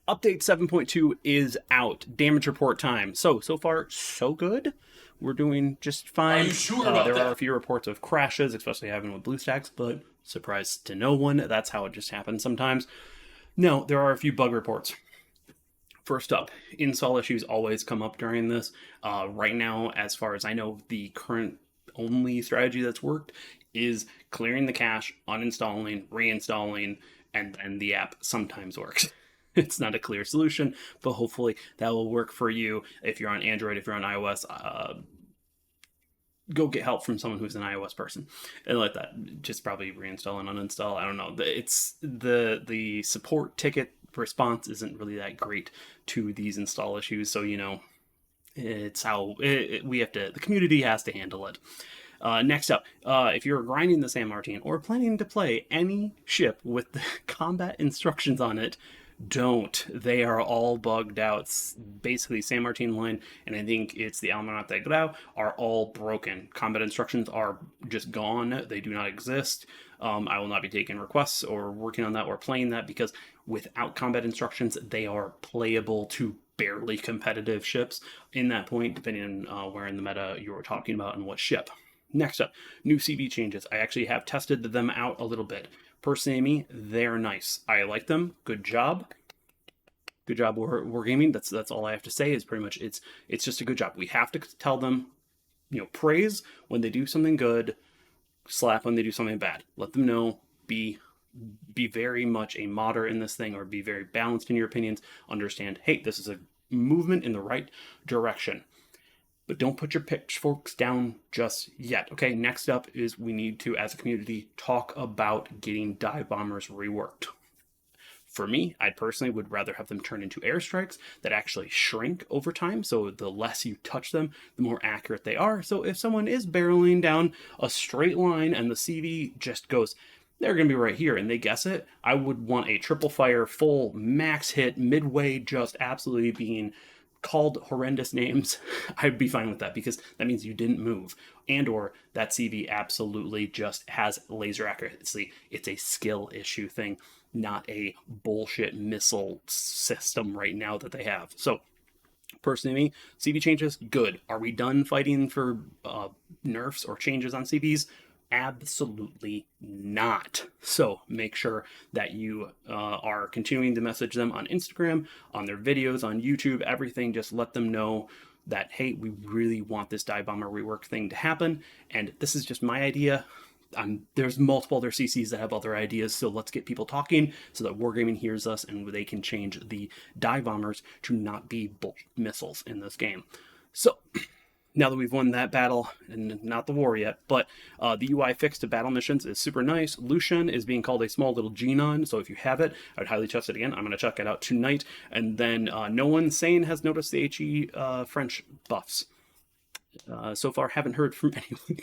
Update 7.2 is out. Damage report time. So far, so good. We're doing just fine. Are you sure about there that? are a few reports of crashes, especially having with BlueStacks, but surprise to no one. That's how it just happens sometimes. No, there are a few bug reports. First up, install issues always come up during this. Right now, as far as I know, the current only strategy that's worked is clearing the cache, uninstalling, reinstalling, and then the app sometimes works. It's not a clear solution, but hopefully that will work for you. If you're on Android, if you're on iOS, go get help from someone who's an iOS person and let that just probably reinstall and uninstall. I don't know. It's the support ticket response isn't really that great to these install issues. So, it's how we have to, the community has to handle it. Next up, if you're grinding the San Martin or planning to play any ship with the combat instructions on it, don't. They are all bugged out. It's basically San Martin line, and I think it's the Almirante Grau, are all broken. Combat instructions are just gone. They do not exist. I will not be taking requests or working on that or playing that, because without combat instructions, they are playable to barely competitive ships in that point, depending on where in the meta you were talking about and what ship. Next up, new CV changes. I actually have tested them out a little bit. Personally, they're nice. I like them. Good job. Good job, Wargaming. That's all I have to say. Is pretty much it's just a good job. We have to tell them, praise when they do something good, slap when they do something bad. Let them know. Be very much a modder in this thing, or be very balanced in your opinions. Understand, hey, this is a movement in the right direction. But don't put your pitchforks down just yet. Okay, next up is we need to, as a community, talk about getting dive bombers reworked. For me, I personally would rather have them turn into airstrikes that actually shrink over time. So the less you touch them, the more accurate they are. So if someone is barreling down a straight line and the CV just goes, they're going to be right here, and they guess it, I would want a triple fire, full max hit, midway just absolutely being called horrendous names. I'd be fine with that, because that means you didn't move, and or that CV absolutely just has laser accuracy. It's a skill issue thing, not a bullshit missile system right now that they have. So personally, CV changes, good. Are we done fighting for nerfs or changes on CVs? Absolutely not. So make sure that you are continuing to message them on Instagram, on their videos, on YouTube, everything. Just let them know that, hey, we really want this dive bomber rework thing to happen, and this is just my idea. There's multiple other CCs that have other ideas, so let's get people talking so that Wargaming hears us and they can change the dive bombers to not be missiles in this game. So now that we've won that battle, and not the war yet, but the UI fix to battle missions is super nice. Lucian is being called a small little Genon, so if you have it, I would highly test it again. I'm going to check it out tonight. And then no one sane has noticed the HE French buffs. So far, haven't heard from anyone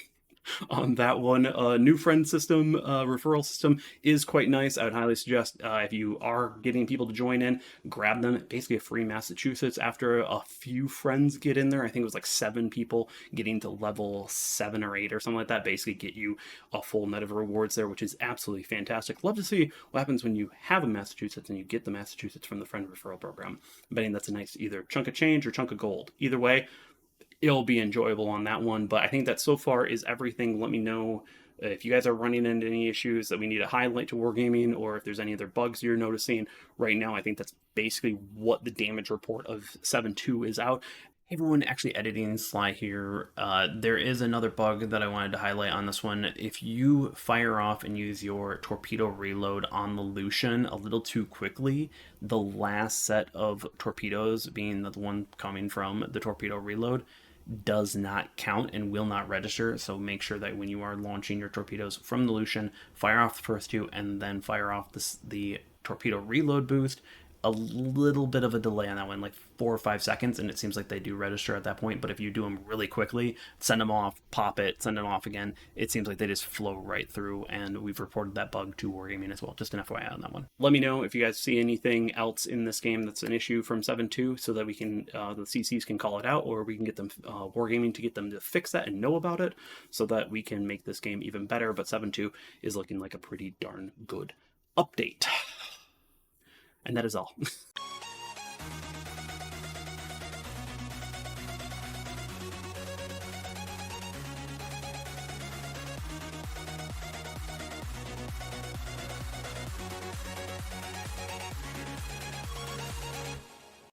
on that one. New friend system, referral system is quite nice. I would highly suggest if you are getting people to join in, grab them. Basically a free Massachusetts after a few friends get in there. I think it was like 7 people getting to level 7 or 8 or something like that. Basically get you a full net of rewards there, which is absolutely fantastic. Love to see what happens when you have a Massachusetts and you get the Massachusetts from the friend referral program. I'm betting that's a nice either chunk of change or chunk of gold. Either way, it'll be enjoyable on that one. But I think that so far is everything. Let me know if you guys are running into any issues that we need to highlight to Wargaming, or if there's any other bugs you're noticing right now. I think that's basically what the damage report of 7.2 is out. Everyone actually editing Sly here. There is another bug that I wanted to highlight on this one. If you fire off and use your torpedo reload on the Lucian a little too quickly, the last set of torpedoes, being the one coming from the torpedo reload, does not count and will not register. So make sure that when you are launching your torpedoes from the Lucian, fire off the first 2 and then fire off the torpedo reload boost. A little bit of a delay on that one, like 4 or 5 seconds, and it seems like they do register at that point. But if you do them really quickly, send them off, pop it, send them off again, it seems like they just flow right through, and we've reported that bug to Wargaming as well. Just an FYI on that one. Let me know if you guys see anything else in this game that's an issue from 7.2, so that we can, the CCs can call it out, or we can get them, Wargaming to get them to fix that and know about it, so that we can make this game even better. But 7.2 is looking like a pretty darn good update. And that is all.